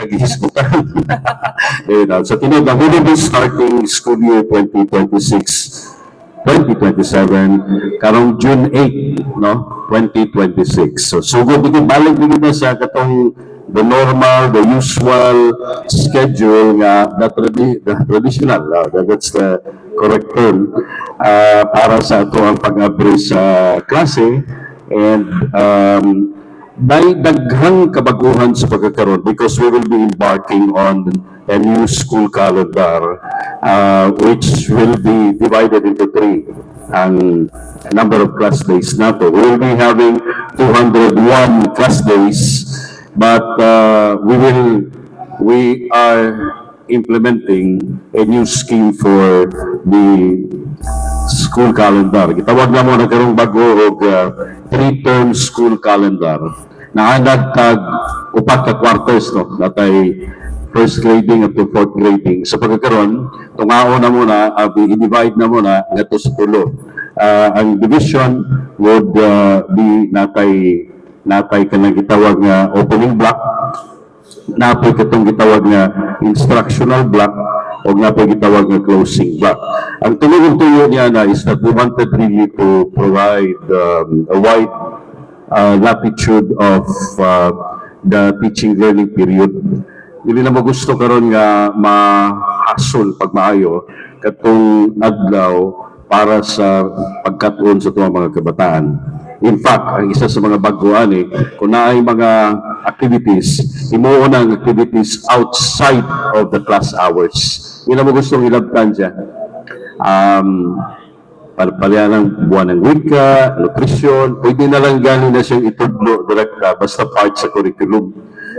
tag-ihisbutan. So tinud, we will be starting school year 2026-2027 karong June 8, no? 2026. So sugod dito balik dito sa katong the normal, the usual schedule nga the traditional, that's the correct term para sa ato ang pag-abri sa klase. And may daghang kabaguhan sa pagkakaroon because we will be embarking on a new school calendar which will be divided into 3 ang number of class days nato. We will be having 201 class days, but we are implementing a new scheme for the school calendar. Gitawag na mo na karong bago og 3-term school calendar. Naanad tag upat ka quarters, no? Natay first grading up to fourth grading. Sa pagkakaroon, tungao na muna, i-divide na muna ngadto sa tulo. Ang division would be natay kanang gitawag nga opening block, napay katong gitawag nga instructional block, o napay gitawag nga closing block. Ang tuloy-tuloy niya na is that we wanted really to provide a wide latitude of the teaching learning period. Dili na mo gusto karon nga mahasol pag maayo katong adlaw para sa pagkatuon sa tuwang mga kabataan. In fact, ang isa sa mga baguan kung naay mga activities, himuon ang activities outside of the class hours. Yun na mo gustong ilabtan siya. Palpalya ng buwan ng wika, nutrition, pwede na lang gano'n na siyang itudlo direkta, basta part sa curriculum.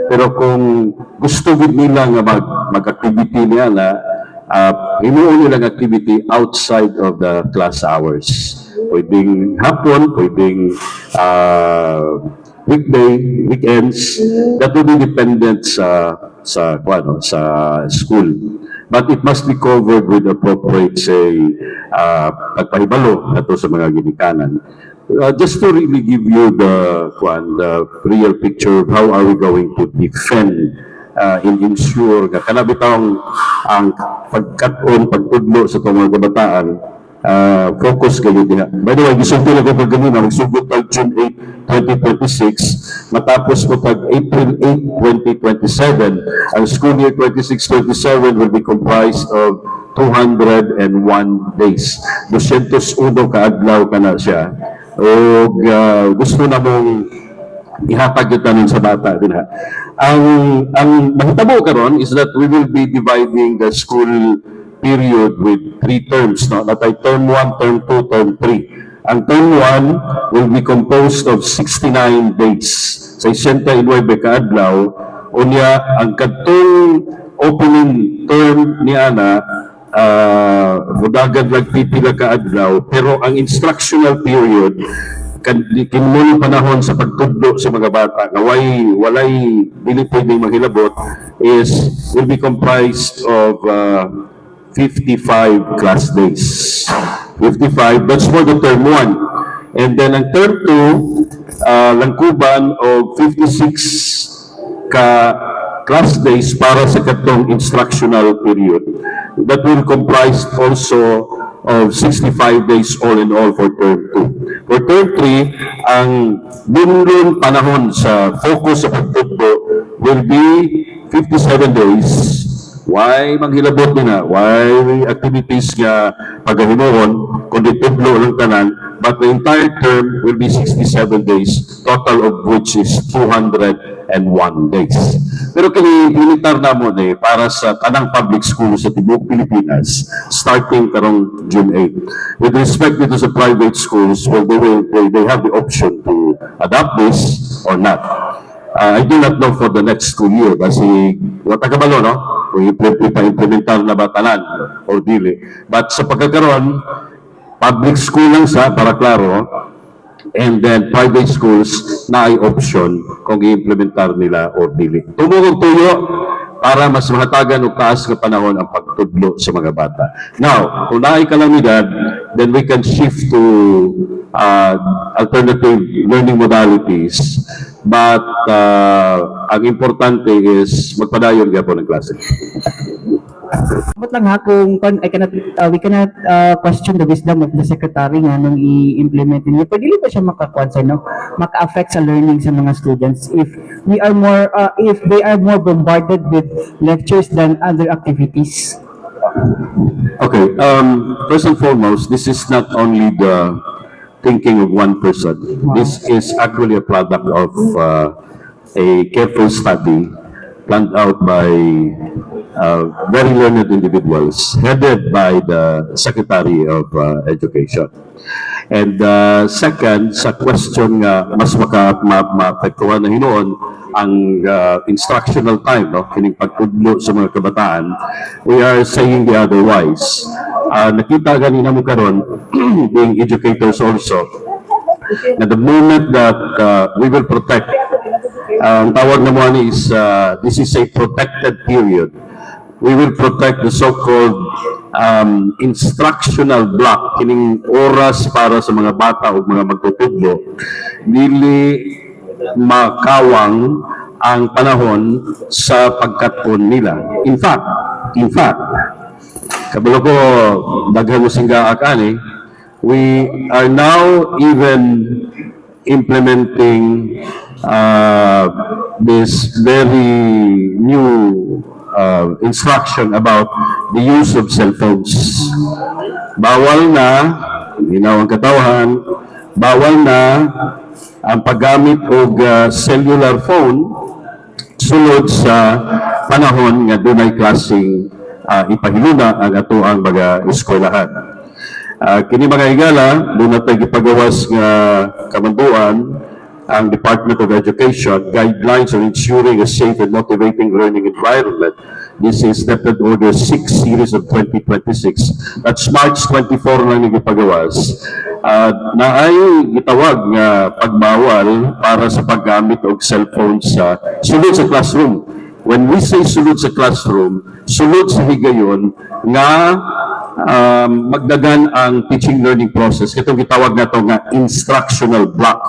Pero kung gusto gid nila nga mag-activity niya na, himuon nilang activity outside of the class hours. Pwedeng hapon, pwedeng weekday, weekends, that will be dependent sa school. But it must be covered with appropriate, say, pagpahibalo nato sa mga ginikanan. Just to really give you the real picture of how are we going to defend and ensure nga kanabitang ang pagtudlo sa mga kabataan, focus kayo diha. By the way, gisulti na ko pagganina, magsugot tag June 8, 2026, matapos ko tag April 8, 2027. Ang school year 26-27 will be comprised of 201 days. 201 kaadlaw ka na siya. O gusto na mong ihatag yun sa bata din ha. Ang mahitabo karon is that we will be dividing the school period with 3 terms, no? Natay term 1, term 2, term 3. Ang term 1 will be composed of 69 days. Sa 69 kaadlaw, unya ang kadtong opening term ni ana mudagad lang pipila kaadlaw, pero ang instructional period kinmuli panahon sa pagtudlo sa mga bata na walay dili pwedeng maghilabot will be comprised of 55 class days. 55, that's for the term 1. And then ang term 2, langkuban o 56 ka class days para sa katong instructional period. That will comprise also of 65 days all in all for term 2. For term 3, ang bunlon panahon sa focus sa pagtudlo will be 57 days. Why maghilabot nila? Why activities nga paghimuon kundi tudlo lang tanan, but the entire term will be 67 days, total of which is 201 days. Pero kini militar na mo para sa tanang public school sa tibuok Pilipinas starting karong June 8. With respect dito sa private schools, well, they have the option to adopt this or not. I do not know for the next school year kasi wata kabalo, no? Kung ipa-implementar na ba tanan o dili. But sa pagkakaroon, public school lang sa para klaro, and then private schools na ay option kung i-implementar nila o dili. Tumulong tuyo para mas mahatagan o taas na panahon ang pagtudlo sa mga bata. Now, kung naay kalamidad, then we can shift to alternative learning modalities. But ang importante is magpadayon gyapon ng klase. But lang ha, kung we cannot question the wisdom of the secretary nga nung i-implement niya. Pwede ba siya maka-affect sa learning sa mga students if we are more, if they are more bombarded with lectures than other activities? Okay, first and foremost, this is not only the thinking of one person. This is actually a product of a careful study planned out by very learned individuals headed by the Secretary of Education. And second, sa question nga mas maapektuhan na hinoon ang instructional time, no? Kining pagtudlo sa mga kabataan, we are saying the otherwise. Nakita ganina mo karon being educators also, na the moment that we will protect, ang tawag na mo is, this is a protected period. We will protect the so-called instructional block, kining oras para sa mga bata o mga magtutudlo, dili makawang ang panahon sa pagkaton nila. In fact, kabalo ko daghan mo singga akani, we are now even implementing this very new instruction about the use of cell phones. Bawal na, ginaw ang katawhan, bawal na ang paggamit og cellular phone sulod sa panahon nga dunay klaseng ipahiluna ang ato ang mga eskwelahan. Kini mga higala, doon natin gipagawas nga kamanduan ang Department of Education guidelines on ensuring a safe and motivating learning environment. This is Deputy Order 6 Series of 2026. That's March 24 lang nagipagawas. Na ay gitawag nga pagbawal para sa paggamit og cellphone sa sulod sa classroom. When we say sulod sa classroom, sulod sa higayon nga magdagan ang teaching learning process. Itong gitawag na ito nga instructional block.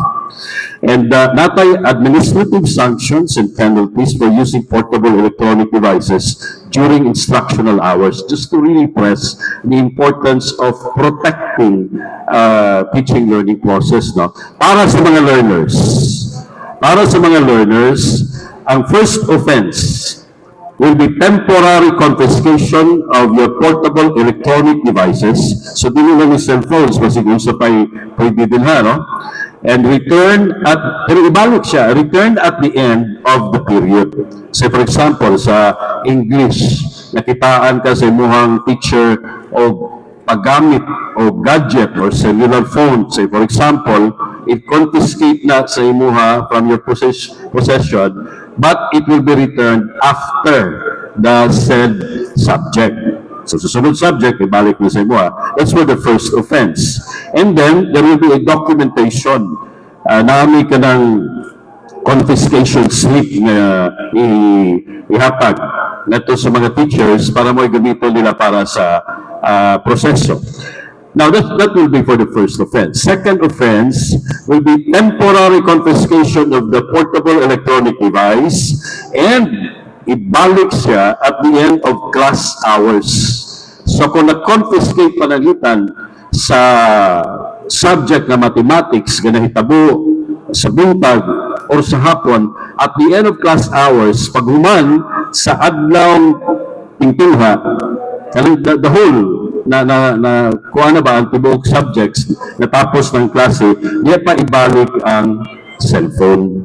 And natay administrative sanctions and penalties for using portable electronic devices during instructional hours, just to really press the importance of protecting teaching learning process. No? Para sa mga learners, ang first offense will be temporary confiscation of your portable electronic devices. So, dili lang yung cellphones, masiguro sa pwede din ha, no? And pero ibalik siya, return at the end of the period. Say for example, sa English, nakitaan ka sa imuhang teacher o paggamit o gadget or cellular phone. Say for example, it confiscate na sa imuha from your possession, but it will be returned after the said subject. So, susunod subject, ibalik mo sa imuha. That's for the first offense. And then, there will be a documentation. Naami ka ng confiscation slip na ihatag na to sa mga teachers para mo gamitin nila para sa proseso. Now, that will be for the first offense. Second offense will be temporary confiscation of the portable electronic device and ibalik siya at the end of class hours. So kung na-confiscate panalitan sa subject na mathematics, ganahitabo sa buntag or sa hapon, at the end of class hours, pag human sa adlaw tingtungha, the whole kuha na ba ang tibok subjects natapos ng klase, niya pa ibalik ang cellphone.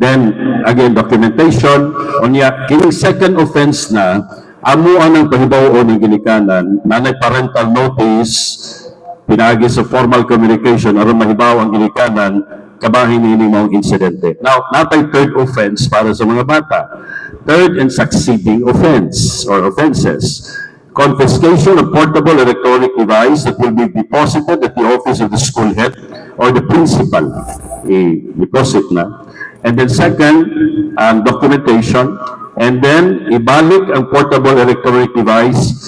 Then, again, documentation. Unya, kining second offense na, amuan ang pahibaw ng ginikanan, nanay parental notice, pinagi sa formal communication, aron mahibaw ang ginikanan, kabahin ini mga insidente. Now, natay third offense para sa mga bata. Third and succeeding offense or offenses. Confiscation of portable electronic device that will be deposited at the office of the school head or the principal. I-deposit na. And then second, documentation. And then, ibalik ang portable electronic device.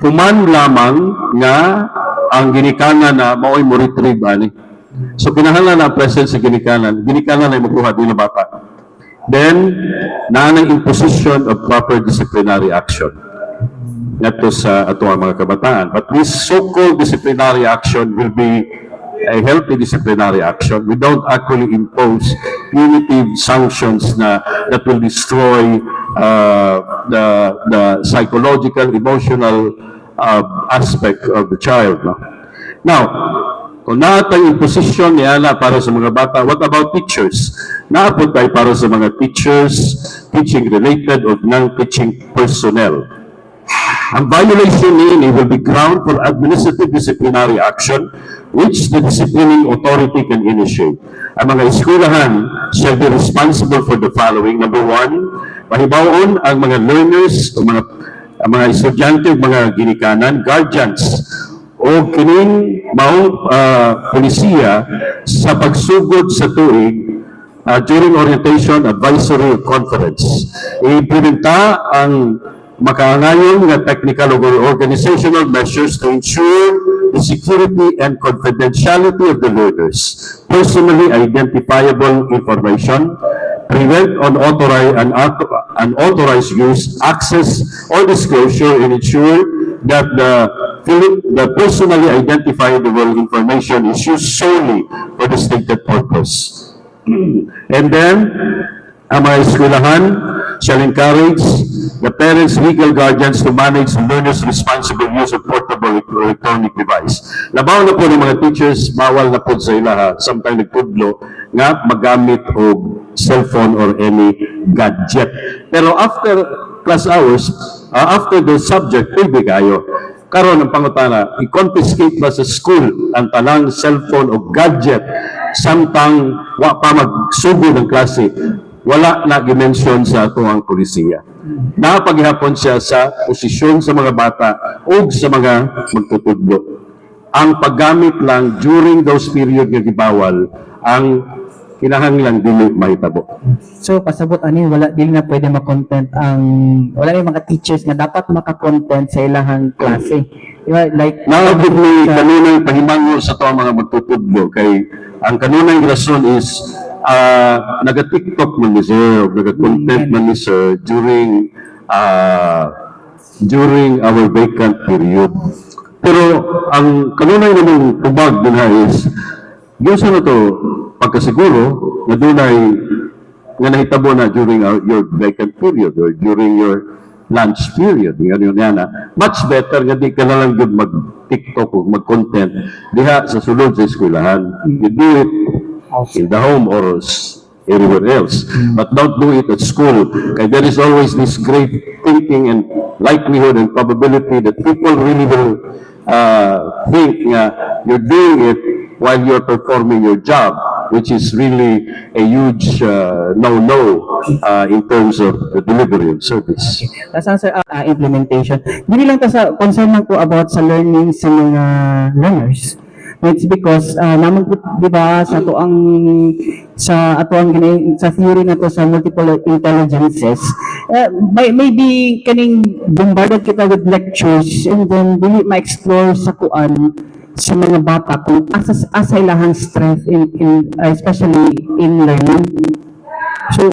Human lamang nga ang ginikanan na mao'y mo retrieve ani. So kinahanglan na present sa ginikanan ay magkuha din na bata. Then, naanang imposition of proper disciplinary action. Nato sa ato ang mga kabataan. But this so-called disciplinary action will be a healthy disciplinary action. We don't actually impose punitive sanctions that will destroy the psychological, emotional aspect of the child. No? Now, kung naatang imposition niya na para sa mga bata, what about teachers? Naapod tayo para sa mga teachers, teaching related or non-teaching personnel. Ang violation niya will be ground for administrative disciplinary action which the disciplining authority can initiate. Ang mga eskwelahan shall be responsible for the following. Number one, mahibawon ang mga learners, ang mga estudyante, mga ginikanan, guardians, o kining maong polisiya sa pagsugod sa tuig during orientation, advisory, or conference. I-implementa ang makaangayon nga technical or organizational measures to ensure the security and confidentiality of the learners, personally identifiable information, prevent unauthorized use, access, or disclosure, and ensure that the personally identifiable information is used solely for the stated purpose. And then, ang mga eskwelahan shall encourage the parents, legal guardians to manage the learners' responsible use of portable electronic device. Labaw na po ng mga teachers, bawal na po sa ilaha, sometimes nagpudlo, nga magamit o cellphone or any gadget. Pero after class hours, after the subject, pwede kayo. Karon ang pangutana, i-confiscate ba sa school ang talang cellphone o gadget samtang wa pa magsugod ng klase? Wala na gimension sa ato ang polisiya. Napaghihapon siya sa posisyon sa mga bata o sa mga magtutudlo. Ang paggamit lang during those period nga gibawal ang kinahanglan dili mahitabo. So pasabot ani wala dili na pwede ma-content ang wala may mga teachers na dapat maka-content sa ilahang klase. Diba? Like Naabot ni kanunay pahimango sa to ang mga magtutudlo kay ang kanunay rason is naga-TikTok man ni sir, naga-content man ni sir during our vacant period. Pero ang kanunay namang tubag din is Diyos na to pagkasiguro na dunay nga nahitabo na during your vacant period or during your lunch period. Much better nga di ka na lang good mag-TikTok o mag-content diha sa sulod sa eskwelahan. You do it in the home or anywhere else. But don't do it at school. Kaya there is always this great thinking and likelihood and probability that people really will think nga you're doing it while you're performing your job, which is really a huge no-no in terms of the delivery of service. Tapos sir, implementation. Hindi lang ta sa concern lang po about sa learning sa mga learners. It's because naman po, di ba, sa ato ang sa theory na to sa multiple intelligences, maybe kaning bombarded kita with lectures and then dili ma-explore sa kuan sa mga bata kung asa ilahang strength especially in learning. So,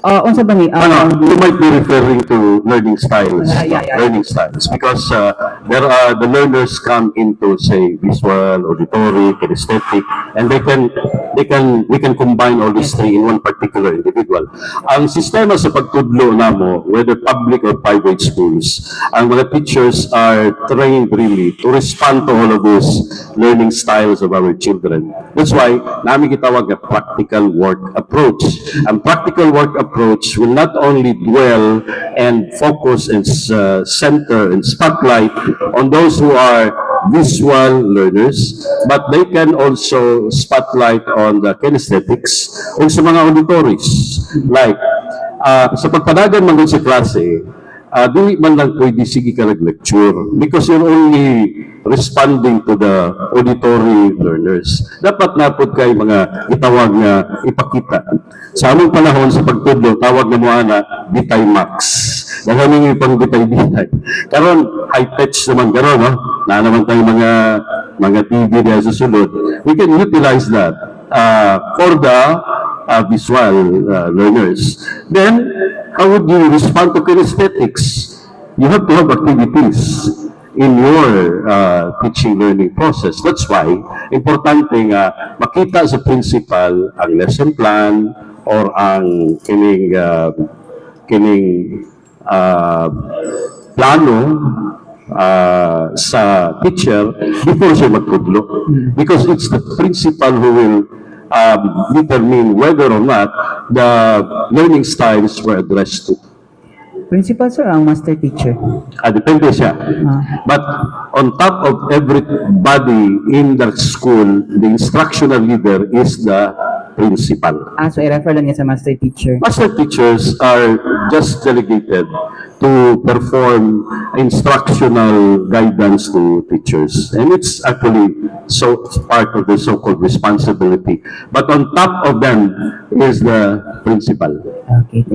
unsa ba ni You might be referring to learning styles. Yeah. Learning styles. Because the learners come into, say, visual, auditory, kinesthetic, and we can combine all these three in one particular individual. Ang sistema sa pagtudlo namo, whether public or private schools, ang mga teachers are trained really to respond to all of these learning styles of our children. That's why namin gitawag a practical work approach. Ang practical work approach will not only dwell and focus and center and spotlight on those who are visual learners, but they can also spotlight on the kinesthetics o sa mga auditories. Like, sa pagpadagan man sa klase, dili man lang pwede sige ka nag-lecture because you're only responding to the auditory learners. Dapat napod kay mga itawag nga ipakita. Sa among panahon sa pagtudlo, tawag na mo ana bitay max. Dahil yung pang bitay-bitay. Karon high pitch naman karon, no? Na naman tayo mga mga TV na susunod, we can utilize that for the visual learners. Then, how would you respond to kinesthetics? You have to have activities in your teaching learning process. That's why importante nga makita sa principal ang lesson plan or ang kining plano sa teacher before siya magtudlo. Because it's the principal who will determine whether or not the learning styles were addressed to. Principal sir, ang master teacher. Depende siya. But on top of everybody in the school, the instructional leader is the principal. So i-refer lang niya sa master teacher. Master teachers are just delegated to perform instructional guidance to teachers. And it's actually so part of the so-called responsibility. But on top of them is the principal. Okay,